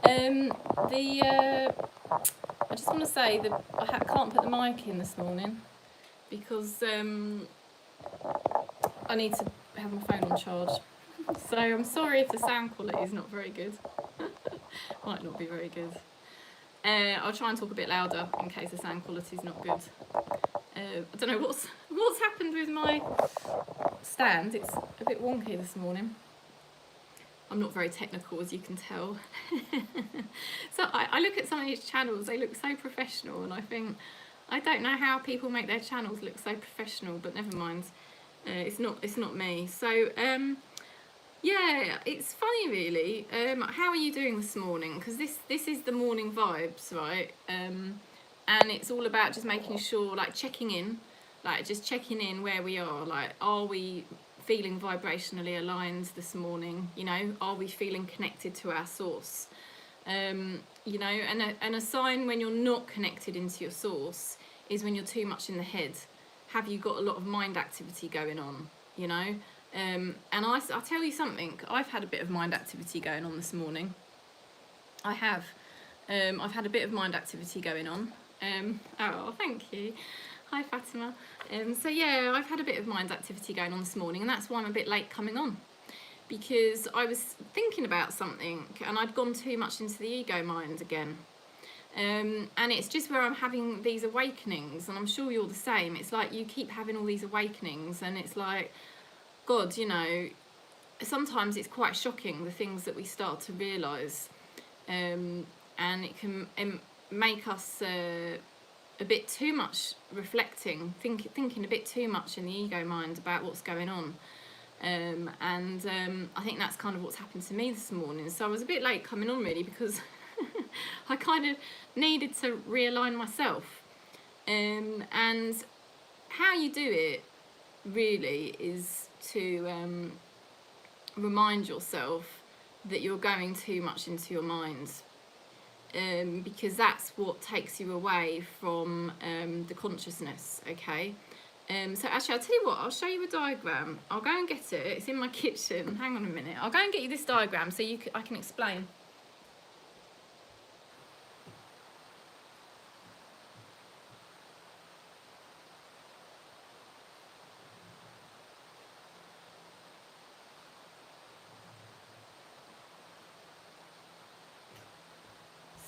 I just want to say that I can't put the mic in this morning because I need to have my phone on charge. So I'm sorry if the sound quality is not very good. Might not be very good. I'll try and talk a bit louder in case the sound quality is not good. I don't know what's happened with my stand. It's a bit wonky this morning. I'm not very technical, as you can tell. So I look at some of these channels, they look so professional, and I think, I don't know how people make their channels look so professional, but never mind. It's not me. So yeah, it's funny really. How are you doing this morning? Because this is the morning vibes, right? And it's all about just making sure, like checking in, like just checking in where we are. Like, are we feeling vibrationally aligned this morning? You know, are we feeling connected to our source? You know, and a sign when you're not connected into your source is when you're too much in the head. Have you got a lot of mind activity going on? You know, and I'll tell you something. I've had a bit of mind activity going on this morning. I have. I've had a bit of mind activity going on. Oh, thank you. Hi, Fatima. So yeah, I've had a bit of mind activity going on this morning, and that's why I'm a bit late coming on, because I was thinking about something and I'd gone too much into the ego mind again. And it's just where I'm having these awakenings, and I'm sure you're the same. It's like you keep having all these awakenings, and it's like, God, you know, sometimes it's quite shocking, the things that we start to realise, and it can make us a bit too much reflecting, thinking a bit too much in the ego mind about what's going on. I think that's kind of what's happened to me this morning. So I was a bit late coming on really, because I kind of needed to realign myself. And how you do it really is to remind yourself that you're going too much into your mind. Because that's what takes you away from the consciousness, okay? So actually, I'll tell you what, I'll show you a diagram. I'll go and get it. It's in my kitchen. Hang on a minute. I'll go and get you this diagram so I can explain.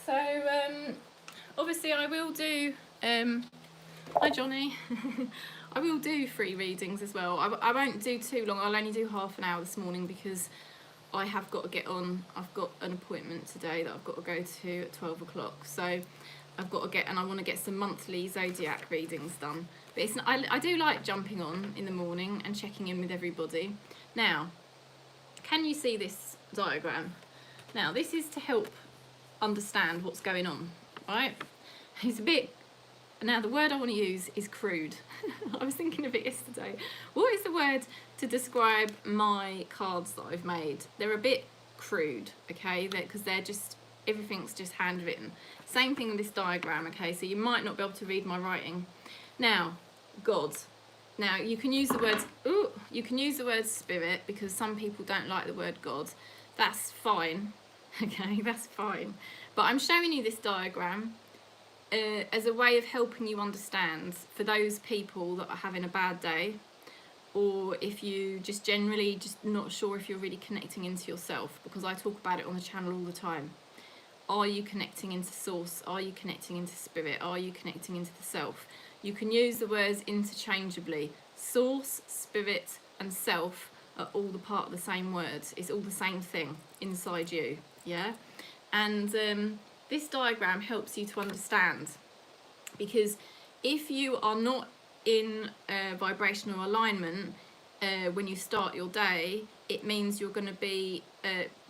So obviously I will do, hi Johnny, I will do free readings as well. I won't do too long. I'll only do half an hour this morning because I have got to get on. I've got an appointment today that I've got to go to at 12 o'clock. So I've got to get, and I want to get some monthly zodiac readings done. But it's, I do like jumping on in the morning and checking in with everybody. Now, can you see this diagram? Now, this is to help understand what's going on, right? It's a bit, now the word I want to use is crude. I was thinking of it yesterday. What is the word to describe my cards that I've made? They're a bit crude, okay? Because they're just, everything's just handwritten. Same thing with this diagram, okay? So you might not be able to read my writing. Now, God. Now you can use the word, you can use the word spirit, because some people don't like the word God. That's fine. Okay, that's fine. But I'm showing you this diagram as a way of helping you understand, for those people that are having a bad day, or if you just generally just not sure if you're really connecting into yourself, because I talk about it on the channel all the time. Are you connecting into source? Are you connecting into spirit? Are you connecting into the self? You can use the words interchangeably. Source, spirit and self are all the part of the same words. It's all the same thing inside you. Yeah, and this diagram helps you to understand, because if you are not in vibrational alignment when you start your day, it means you're going to be,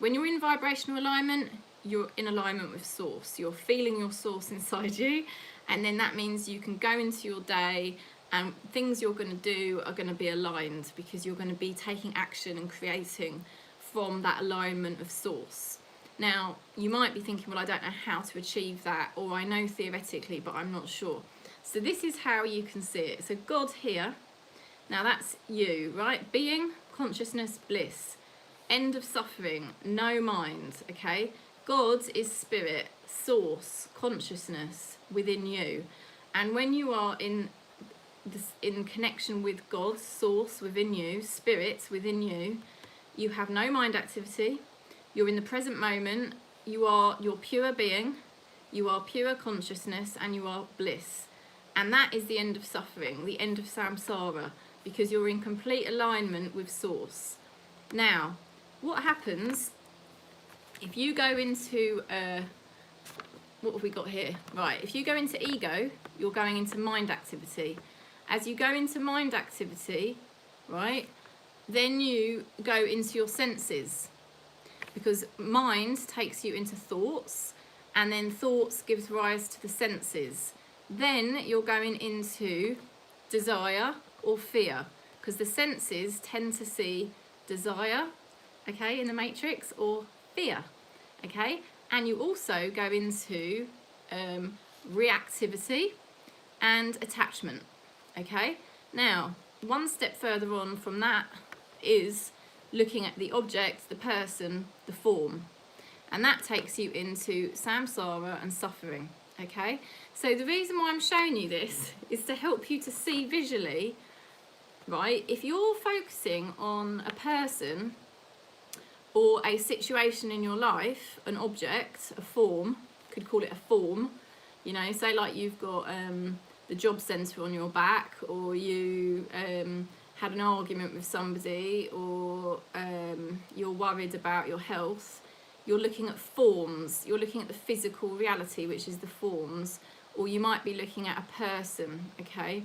when you're in vibrational alignment, you're in alignment with source. You're feeling your source inside you, and then that means you can go into your day and things you're going to do are going to be aligned, because you're going to be taking action and creating from that alignment of source. Now, you might be thinking, well, I don't know how to achieve that, or I know theoretically, but I'm not sure. So this is how you can see it. So God here, now that's you, right? Being, consciousness, bliss, end of suffering, no mind, okay? God is spirit, source, consciousness within you. And when you are in connection with God, source within you, spirit within you, you have no mind activity, you're in the present moment, you're pure being, you are pure consciousness, and you are bliss. And that is the end of suffering, the end of samsara, because you're in complete alignment with source. Now, what happens if you go into what have we got here? Right, if you go into ego, you're going into mind activity. As you go into mind activity, right, then you go into your senses, because mind takes you into thoughts, and then thoughts gives rise to the senses. Then you're going into desire or fear, because the senses tend to see desire, okay, in the matrix, or fear, okay? And you also go into reactivity and attachment, okay? Now, one step further on from that is looking at the object, the person, the form. And that takes you into samsara and suffering, okay? So the reason why I'm showing you this is to help you to see visually, right? If you're focusing on a person or a situation in your life, an object, a form, could call it a form, you know, say like you've got the job centre on your back, or you had an argument with somebody, or you're worried about your health, you're looking at forms, you're looking at the physical reality, which is the forms, or you might be looking at a person, okay?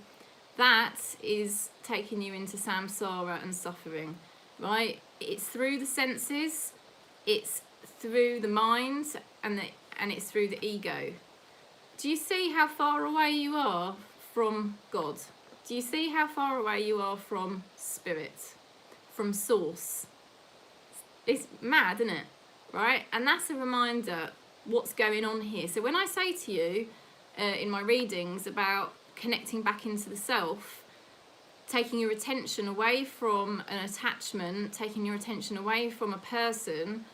That is taking you into samsara and suffering, right? It's through the senses, it's through the mind, and it's through the ego. Do you see how far away you are from God? Do you see how far away you are from spirit, from source? It's mad, isn't it? Right? And that's a reminder what's going on here. So when I say to you in my readings about connecting back into the self, taking your attention away from an attachment, taking your attention away from a person,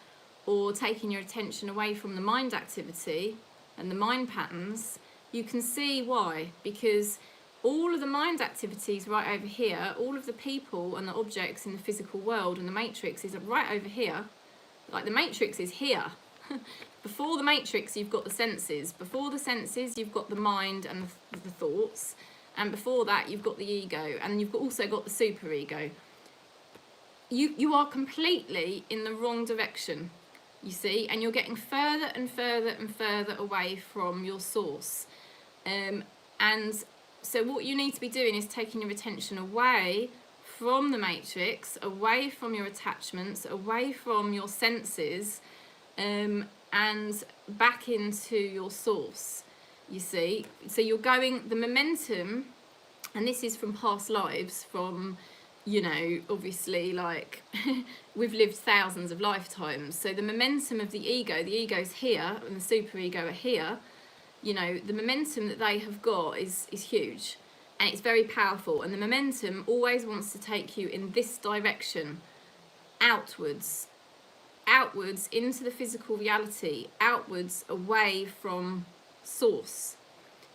or taking your attention away from the mind activity and the mind patterns, you can see why. Because all of the mind activities right over here, all of the people and the objects in the physical world and the matrix is right over here. Like the matrix is here. Before the matrix, you've got the senses. Before the senses, you've got the mind and the thoughts. And before that, you've got the ego. And you've also got the superego. You are completely in the wrong direction, you see. And you're getting further and further and further away from your source. And so what you need to be doing is taking your attention away from the matrix, away from your attachments, away from your senses, and back into your source, you see. So you're going, the momentum, and this is from past lives, from, you know, obviously, like, we've lived thousands of lifetimes. So the momentum of the ego's here, and the superego are here, you know, the momentum that they have got is huge. And it's very powerful, and the momentum always wants to take you in this direction, outwards into the physical reality, outwards away from source.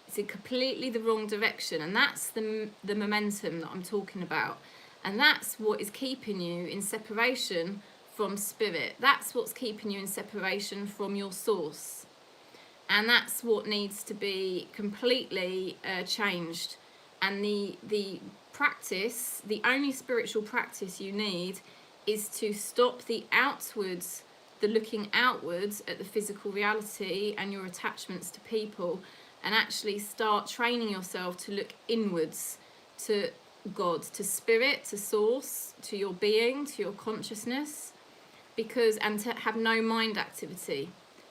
It's in completely the wrong direction, and that's the momentum that I'm talking about. And that's what is keeping you in separation from spirit. That's what's keeping you in separation from your source. And that's what needs to be completely changed. And the practice, the only spiritual practice you need, is to stop the looking outwards at the physical reality and your attachments to people, and actually start training yourself to look inwards to God, to spirit, to source, to your being, to your consciousness, and to have no mind activity,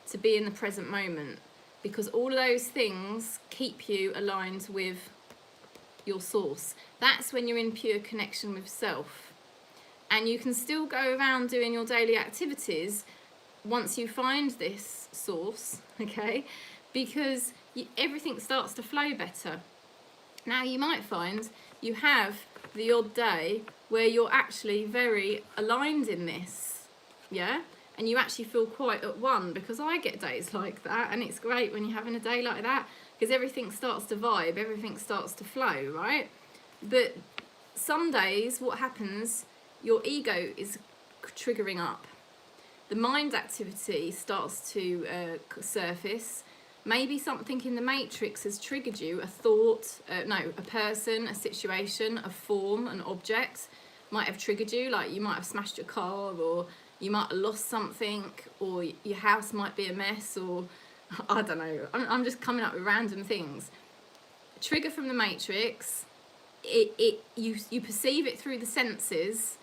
to be in the present moment, because all of those things keep you aligned with your source. That's when you're in pure connection with self. And you can still go around doing your daily activities once you find this source, okay? Because everything starts to flow better. Now, you might find you have the odd day where you're actually very aligned in this, yeah? and you actually feel quite at one, because I get days like that, and it's great when you're having a day like that, because everything starts to vibe, everything starts to flow, right? But some days what happens, your ego is triggering up, the mind activity starts to surface. Maybe something in the matrix has triggered you, a thought, a person, a situation, a form, an object might have triggered you, like you might have smashed your car, or you might have lost something, or your house might be a mess, or I don't know, I'm just coming up with random things. Trigger from the matrix, you perceive it through the senses,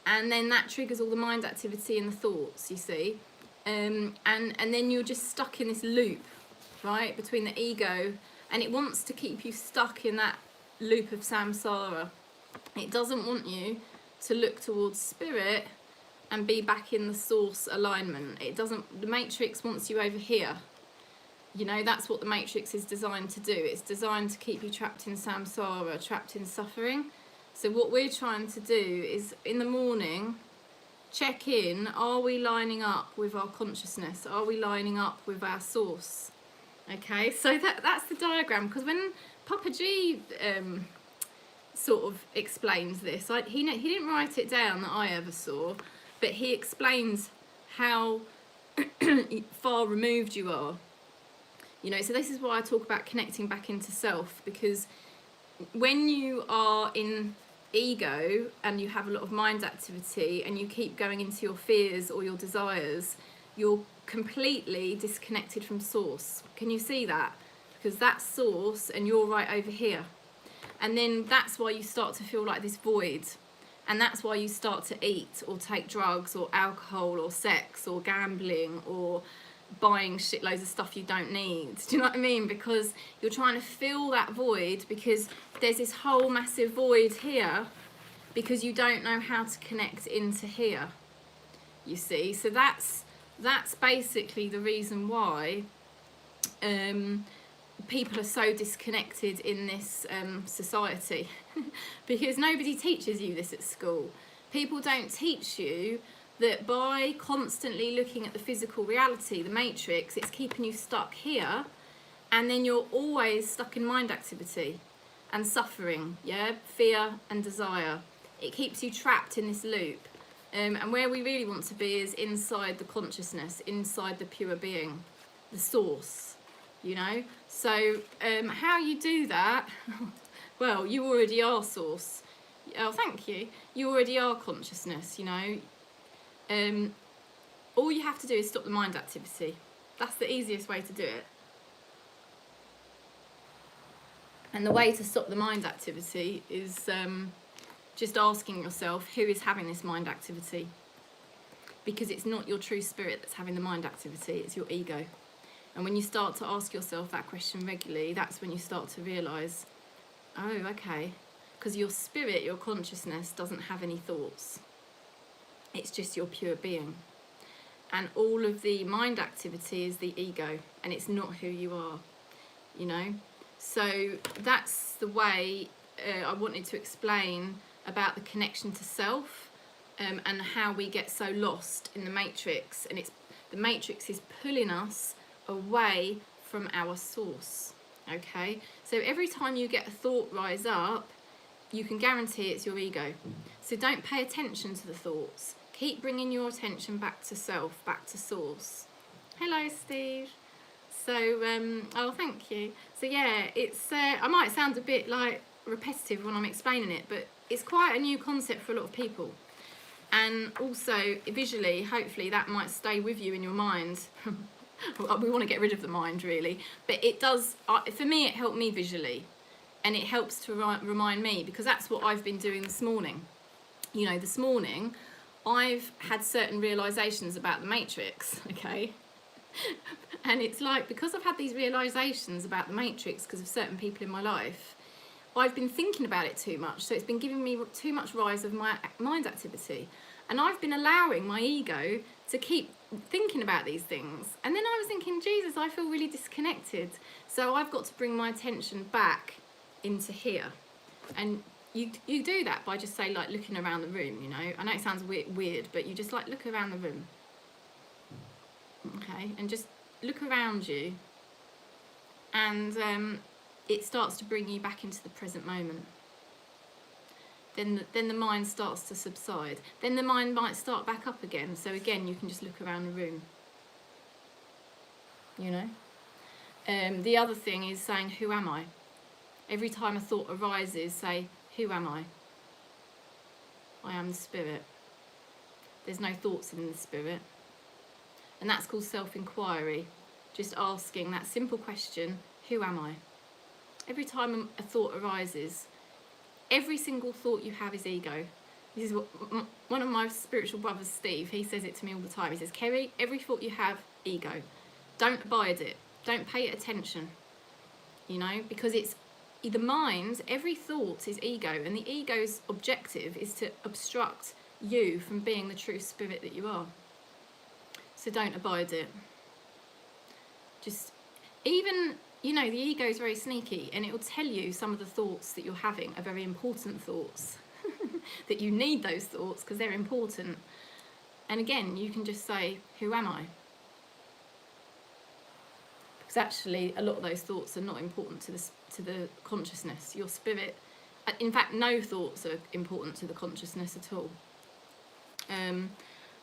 and then that triggers all the mind activity and the thoughts, you see, and then you're just stuck in this loop, right, between the ego, and it wants to keep you stuck in that loop of samsara. It doesn't want you to look towards spirit and be back in the source alignment. It doesn't, the matrix wants you over here. You know, that's what the matrix is designed to do. It's designed to keep you trapped in samsara, trapped in suffering. So what we're trying to do is, in the morning, check in, are we lining up with our consciousnness? Are we lining up with our source? Okay, so that's the diagram, because when Papa G sort of explains this, he didn't write it down that I ever saw, but he explains how far removed you are. You know, so this is why I talk about connecting back into self, because when you are in ego and you have a lot of mind activity and you keep going into your fears or your desires, you're completely disconnected from source. Can you see that? Because that's source and you're right over here. And then that's why you start to feel like this void. And that's why you start to eat or take drugs or alcohol or sex or gambling or buying shitloads of stuff you don't need. Do you know what I mean? Because you're trying to fill that void, because there's this whole massive void here, because you don't know how to connect into here, you see. So that's basically the reason why people are so disconnected in this society, because nobody teaches you this at school. People don't teach you that by constantly looking at the physical reality, the matrix, it's keeping you stuck here, and then you're always stuck in mind activity and suffering, yeah, fear and desire. It keeps you trapped in this loop, and where we really want to be is inside the consciousness, inside the pure being, the source, you know. So how you do that, well, you already are source. Oh, thank you. You already are consciousness, you know. All you have to do is stop the mind activity. That's the easiest way to do it. And the way to stop the mind activity is just asking yourself, who is having this mind activity? Because it's not your true spirit that's having the mind activity, it's your ego. And when you start to ask yourself that question regularly, that's when you start to realise, oh, okay, because your spirit, your consciousness doesn't have any thoughts. It's just your pure being. And all of the mind activity is the ego, and it's not who you are, you know. So that's the way I wanted to explain about the connection to self, and how we get so lost in the matrix. And it's the matrix is pulling us away from our source, okay? So every time you get a thought rise up, you can guarantee it's your ego. So don't pay attention to the thoughts. Keep bringing your attention back to self, back to source. Hello, Steve. So, oh, thank you. So yeah, it's, I might sound a bit like repetitive when I'm explaining it, but it's quite a new concept for a lot of people. And also visually, hopefully that might stay with you in your mind. We want to get rid of the mind, really. But it does, for me, it helped me visually. And it helps to remind me, because that's what I've been doing this morning. You know, this morning, I've had certain realizations about the matrix, okay? And it's like, because I've had these realizations about the matrix because of certain people in my life, I've been thinking about it too much. So it's been giving me too much rise of my mind activity. And I've been allowing my ego to keep thinking about these things. And then I was thinking, Jesus, I feel really disconnected. So I've got to bring my attention back into here. And you do that by just, say, like, looking around the room, you know. I know it sounds weird, but you just, like, look around the room. okay, and just look around you, and it starts to bring you back into the present moment. Then the mind starts to subside. Then the mind might start back up again. So again, you can just look around the room. You know. The other thing is saying, "Who am I?" Every time a thought arises, say, "Who am I?" I am the spirit. There's no thoughts in the spirit. And that's called self-inquiry. Just asking that simple question, who am I? Every time a thought arises, every single thought you have is ego. This is what one of my spiritual brothers, Steve, he says it to me all the time. He says, "Kerry, every thought you have, ego. Don't abide it. Don't pay it attention." You know, because it's the mind, every thought is ego, and the ego's objective is to obstruct you from being the true spirit that you are. So don't abide it. Just, even, you know, the ego is very sneaky, and it will tell you some of the thoughts that you're having are very important thoughts. That you need those thoughts because they're important. And again, you can just say, "Who am I?" Because actually, a lot of those thoughts are not important to the consciousness, your spirit. In fact, no thoughts are important to the consciousness at all.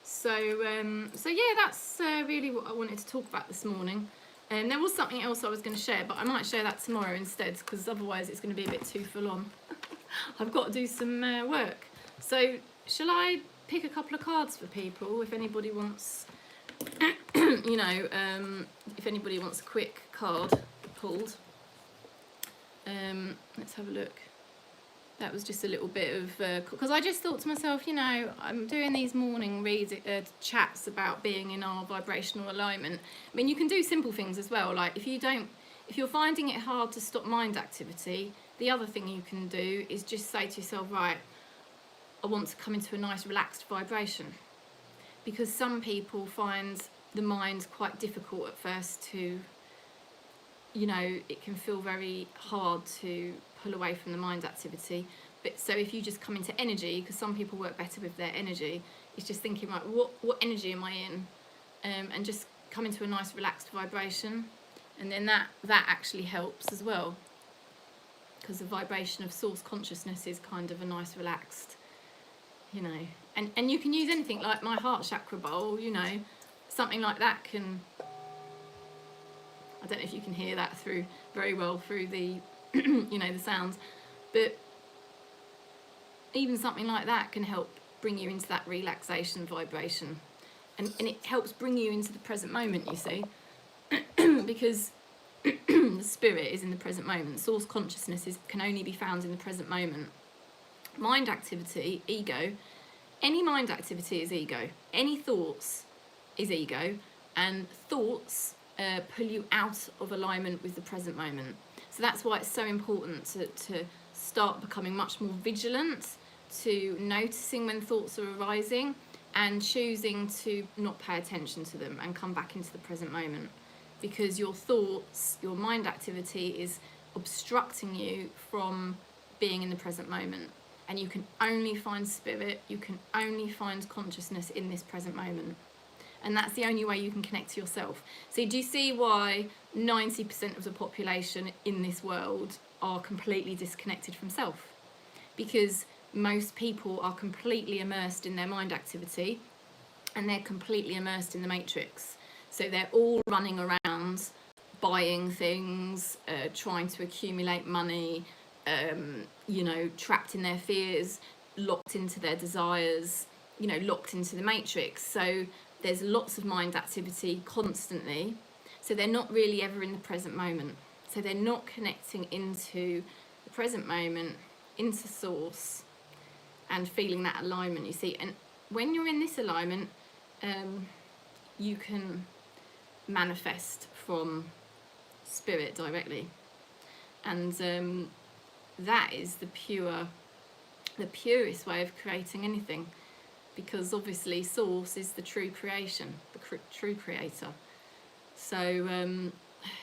So yeah, that's really what I wanted to talk about this morning. And there was something else I was going to share, but I might share that tomorrow instead, because otherwise it's going to be a bit too full on. I've got to do some work. So shall I pick a couple of cards for people if anybody wants, you know, if anybody wants a quick card pulled. Let's have a look. That was just a little bit of, because I just thought to myself, you know, I'm doing these morning chats about being in our vibrational alignment. I mean, you can do simple things as well. Like if you're finding it hard to stop mind activity, the other thing you can do is just say to yourself, right, I want to come into a nice relaxed vibration. Because some people find the mind quite difficult at first to, you know, it can feel very hard to pull away from the mind activity. But so if you just come into energy, because some people work better with their energy, it's just thinking, right, what energy am I in? And just come into a nice relaxed vibration. And then that actually helps as well, because the vibration of source consciousness is kind of a nice relaxed, you know. And you can use anything like my heart chakra bowl, you know, something like that can, I don't know if you can hear that very well through the, you know, the sounds, but even something like that can help bring you into that relaxation vibration, and it helps bring you into the present moment, you see. Because the spirit is in the present moment. Source consciousness can only be found in the present moment. Mind activity, ego, any mind activity is ego. Any thoughts is ego, and thoughts pull you out of alignment with the present moment. So that's why it's so important to start becoming much more vigilant, to noticing when thoughts are arising and choosing to not pay attention to them and come back into the present moment. Because your thoughts, your mind activity is obstructing you from being in the present moment. And you can only find spirit, you can only find consciousness in this present moment. And that's the only way you can connect to yourself. So do you see why 90% of the population in this world are completely disconnected from self? Because most people are completely immersed in their mind activity, and they're completely immersed in the matrix. So they're all running around buying things, trying to accumulate money, you know, trapped in their fears, locked into their desires, you know, locked into the matrix. So there's lots of mind activity constantly. So they're not really ever in the present moment. So they're not connecting into the present moment, into source, and feeling that alignment, you see. And when you're in this alignment, you can manifest from spirit directly. And that is the purest way of creating anything. Because obviously source is the true creation, the true creator. So,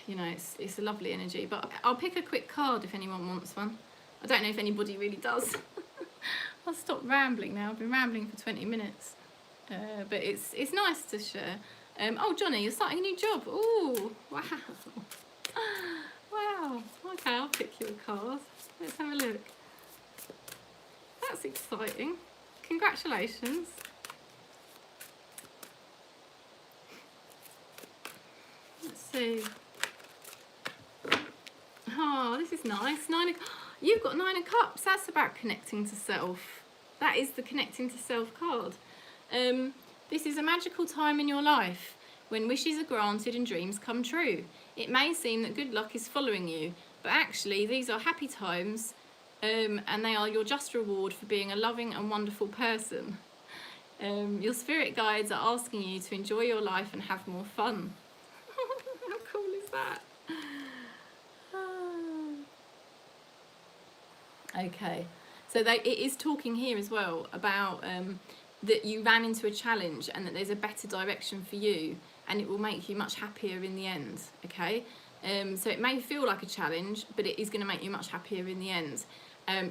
you know, it's a lovely energy. But I'll pick a quick card if anyone wants one. I don't know if anybody really does. I'll stop rambling now. I've been rambling for 20 minutes. But it's nice to share. Oh, Johnny, you're starting a new job. Oh, wow. Wow. Okay, I'll pick you a card. Let's have a look. That's exciting. Congratulations. Let's see. Oh, this is nice. You've got 9 of Cups. That's about connecting to self. That is the connecting to self card. This is a magical time in your life when wishes are granted and dreams come true. It may seem that good luck is following you, but actually these are happy times, and they are your just reward for being a loving and wonderful person. Your spirit guides are asking you to enjoy your life and have more fun. How cool is that? Okay, so it is talking here as well about that you ran into a challenge and that there's a better direction for you, and it will make you much happier in the end. Okay, so it may feel like a challenge, but it is going to make you much happier in the end.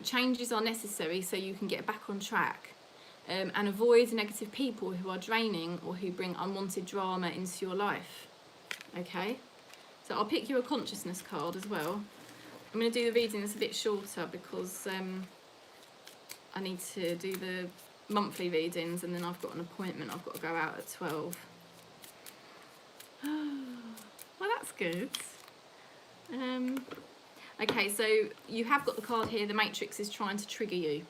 Changes are necessary so you can get back on track, and avoid negative people who are draining or who bring unwanted drama into your life. Okay, so I'll pick you a consciousness card as well. I'm going to do the reading that's a bit shorter because I need to do the monthly readings, and then I've got an appointment. I've got to go out at 12. Well, that's good. Okay, so you have got the card here. The Matrix is trying to trigger you.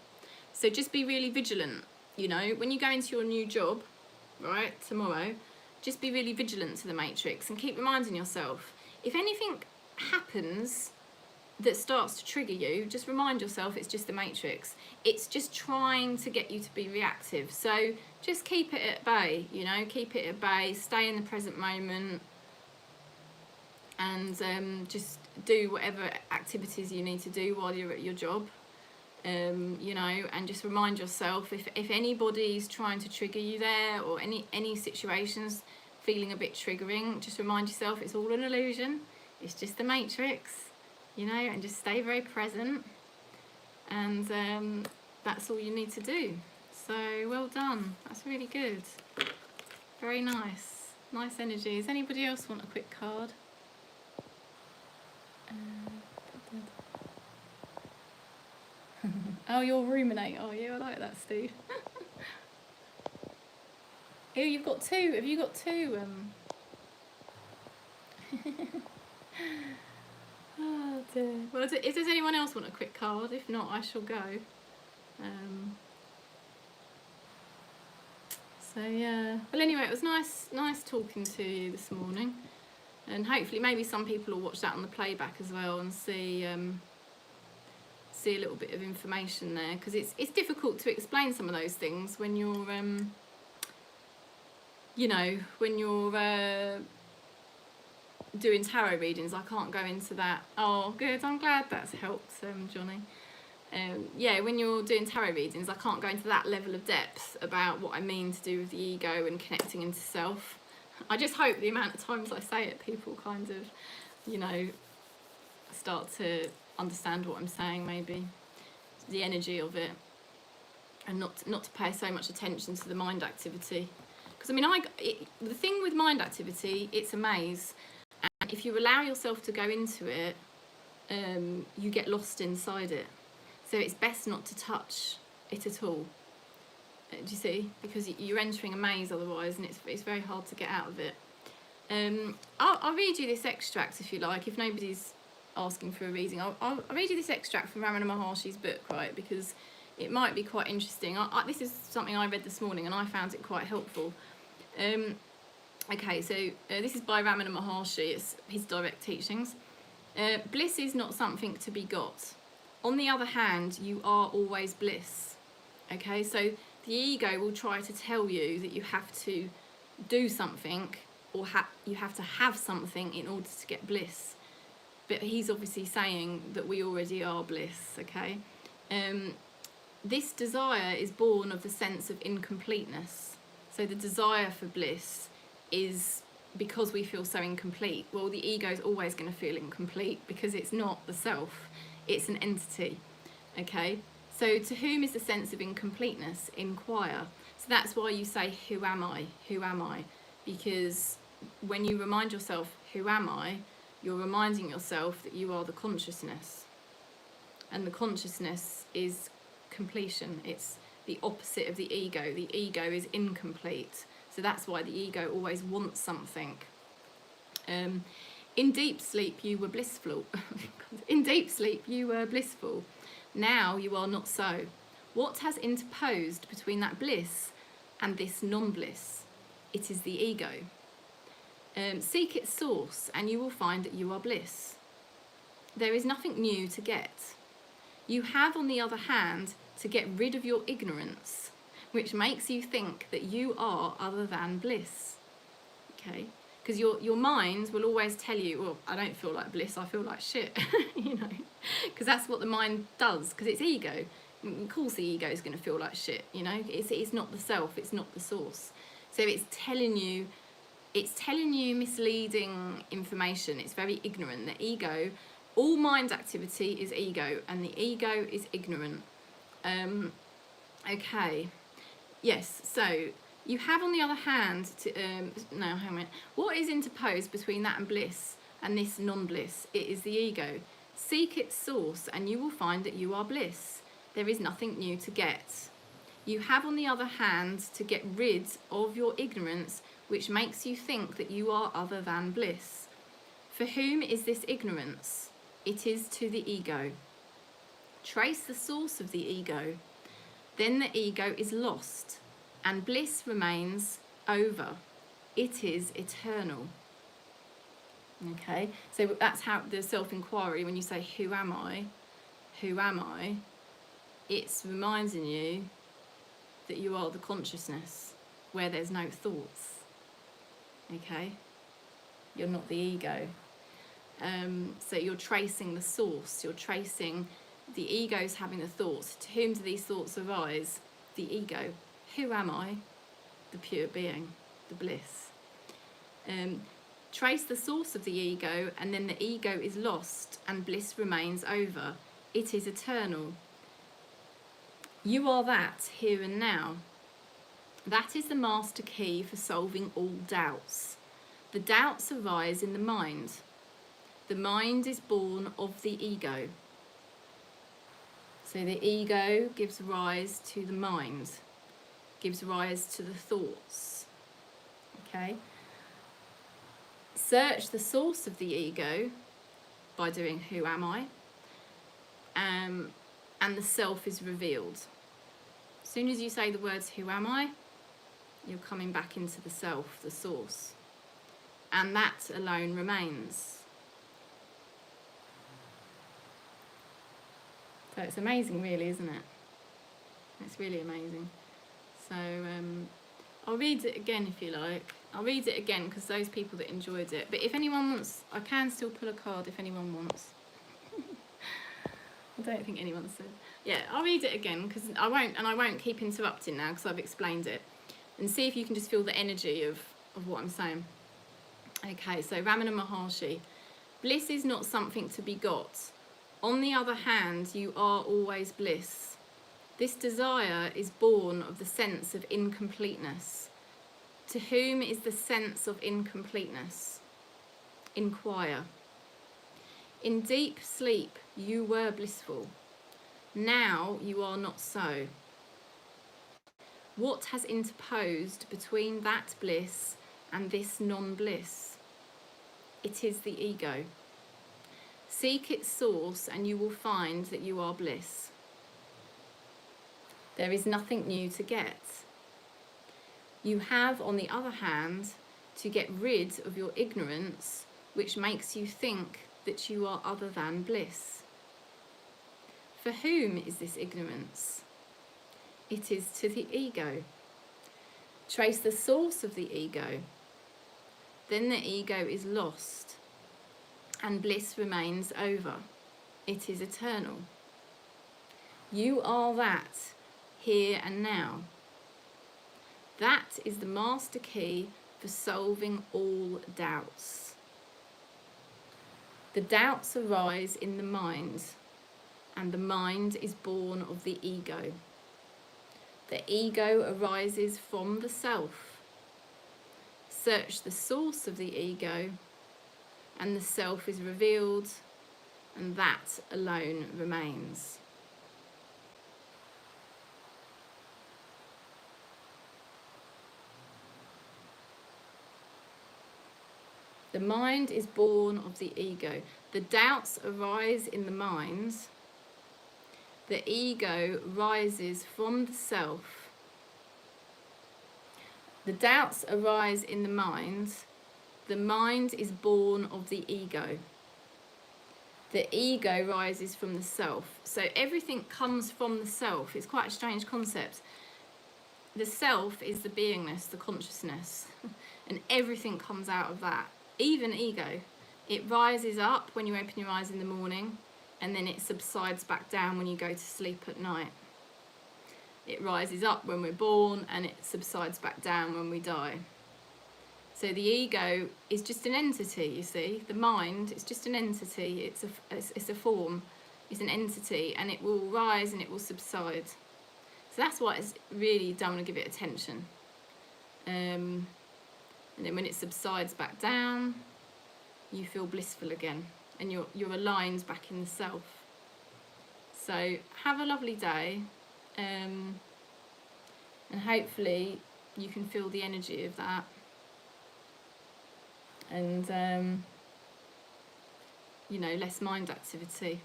So just be really vigilant, you know, when you go into your new job, right, tomorrow, just be really vigilant to the Matrix and keep reminding yourself. If anything happens that starts to trigger you, just remind yourself it's just the Matrix. It's just trying to get you to be reactive. So just keep it at bay, you know, keep it at bay, stay in the present moment, and just do whatever activities you need to do while you're at your job, you know, and just remind yourself if anybody's trying to trigger you there, or any situations feeling a bit triggering, just remind yourself it's all an illusion, it's just the Matrix, you know, and just stay very present, and that's all you need to do. So well done, that's really good, very nice energy. Does anybody else want a quick card? Oh, you'll ruminate. Oh yeah, I like that, Steve. Oh, you've got 2. Have you got 2? Oh dear. Well, does anyone else want a quick card? If not, I shall go. So yeah. Well, anyway, it was nice talking to you this morning, and hopefully maybe some people will watch that on the playback as well and see a little bit of information there, because it's difficult to explain some of those things when you're you know, when you're doing tarot readings. I can't go into that. Oh good, I'm glad that's helped, Johnny. Yeah, when you're doing tarot readings, I can't go into that level of depth about what I mean to do with the ego and connecting into self. I just hope the amount of times I say it, people kind of, you know, start to understand what I'm saying, maybe the energy of it, and not to pay so much attention to the mind activity. Because I mean, the thing with mind activity, it's a maze, and if you allow yourself to go into it, you get lost inside it. So it's best not to touch it at all. Do you see? Because you're entering a maze otherwise, and it's very hard to get out of it. I'll read you this extract if you like, if nobody's asking for a reading. I'll read you this extract from Ramana Maharshi's book, right, because it might be quite interesting. This is something I read this morning and I found it quite helpful. Okay, so this is by Ramana Maharshi. It's his direct teachings. Bliss is not something to be got. On the other hand, you are always bliss. Okay, so the ego will try to tell you that you have to do something, or you have to have something in order to get bliss. But he's obviously saying that we already are bliss, okay? This desire is born of the sense of incompleteness. So the desire for bliss is because we feel so incomplete. Well, the ego is always going to feel incomplete because it's not the self, it's an entity, okay? So to whom is the sense of incompleteness? Inquire. So that's why you say, who am I? Who am I? because when you remind yourself, who am I? You're reminding yourself that you are the consciousness. And the consciousness is completion. It's the opposite of the ego. The ego is incomplete. So that's why the ego always wants something. In deep sleep, you were blissful. In deep sleep, you were blissful. Now you are not so. What has interposed between that bliss and this non-bliss? It is the ego. Seek its source and you will find that you are bliss. There is nothing new to get. You have, on the other hand, to get rid of your ignorance, which makes you think that you are other than bliss. Okay? Because your mind will always tell you, well, I don't feel like bliss, I feel like shit. You know? Because that's what the mind does, because it's ego. Of course the ego is going to feel like shit, you know? It's not the self, it's not the source. So it's telling you misleading information. It's very ignorant. The ego, all mind activity is ego, and the ego is ignorant. Okay. Yes, so you have, on the other hand, no, hang on a minute. What is interposed between that and bliss and this non-bliss? It is the ego. Seek its source and you will find that you are bliss. There is nothing new to get. You have, on the other hand, to get rid of your ignorance, which makes you think that you are other than bliss. For whom is this ignorance? It is to the ego. Trace the source of the ego. Then the ego is lost, and bliss remains over. It is eternal. Okay, so that's how the self-inquiry, when you say, who am I? Who am I? It's reminding you that you are the consciousness where there's no thoughts. Okay, you're not the ego. So you're tracing the source. You're tracing the ego's having the thoughts. To whom do these thoughts arise? The ego. Who am I? The pure being, the bliss. Trace the source of the ego, and then the ego is lost and bliss remains over. It is eternal. You are that here and now. That is the master key for solving all doubts. The doubts arise in the mind. The mind is born of the ego. So the ego gives rise to the mind, gives rise to the thoughts. Okay? Search the source of the ego by doing who am I? And the self is revealed. As soon as you say the words who am I, you're coming back into the self, the source. And that alone remains. So it's amazing, really, isn't it? It's really amazing. So I'll read it again if you like. I'll read it again because those people that enjoyed it. But if anyone wants, I can still pull a card if anyone wants. I don't think anyone said. Yeah, I'll read it again because I won't keep interrupting now because I've explained it. And see if you can just feel the energy of what I'm saying. Okay, so Ramana Maharshi. Bliss is not something to be got. On the other hand, you are always bliss. This desire is born of the sense of incompleteness. To whom is the sense of incompleteness? Inquire. In deep sleep, you were blissful. Now you are not so. What has interposed between that bliss and this non-bliss? It is the ego. Seek its source and you will find that you are bliss. There is nothing new to get. You have, on the other hand, to get rid of your ignorance, which makes you think that you are other than bliss. For whom is this ignorance? It is to the ego. Trace the source of the ego. Then the ego is lost, and bliss remains over. It is eternal. You are that, here and now. That is the master key for solving all doubts. The doubts arise in the mind, and the mind is born of the ego. The ego arises from the self. search the source of the ego, and the self is revealed, and that alone remains. The mind is born of the ego. The doubts arise in the mind. The ego rises from the self. The doubts arise in the mind. The mind is born of the ego. The ego rises from the self. So everything comes from the self. It's quite a strange concept. The self is the beingness, the consciousness, and everything comes out of that. Even ego. It rises up when you open your eyes in the morning, and then it subsides back down when you go to sleep at night. It rises up when we're born, and it subsides back down when we die. So the ego is just an entity, you see. The mind is just an entity. It's a form. It's an entity, and it will rise and it will subside. So that's why it's really don't want to give it attention. And then when it subsides back down, you feel blissful again, and you're aligned back in the self. So have a lovely day, and hopefully you can feel the energy of that. And less mind activity,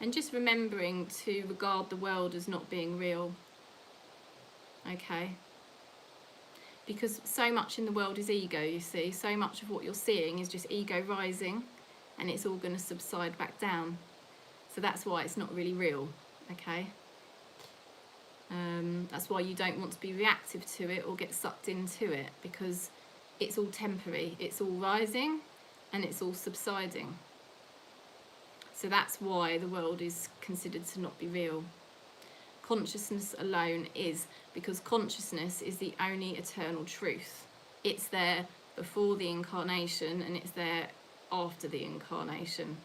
and just remembering to regard the world as not being real. Okay, because so much in the world is ego, you see. So much of what you're seeing is just ego rising, and it's all going to subside back down. So that's why it's not really real. Okay, that's why you don't want to be reactive to it or get sucked into it, because it's all temporary. It's all rising and it's all subsiding. So that's why the world is considered to not be real. Consciousness alone is, because consciousness is the only eternal truth. It's there before the incarnation, and it's there after the incarnation.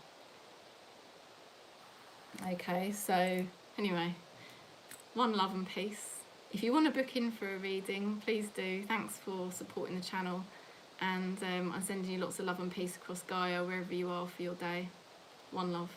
Okay, so anyway, one love and peace. If you want to book in for a reading, please do. Thanks for supporting the channel, and I'm sending you lots of love and peace across Gaia, wherever you are for your day. One love.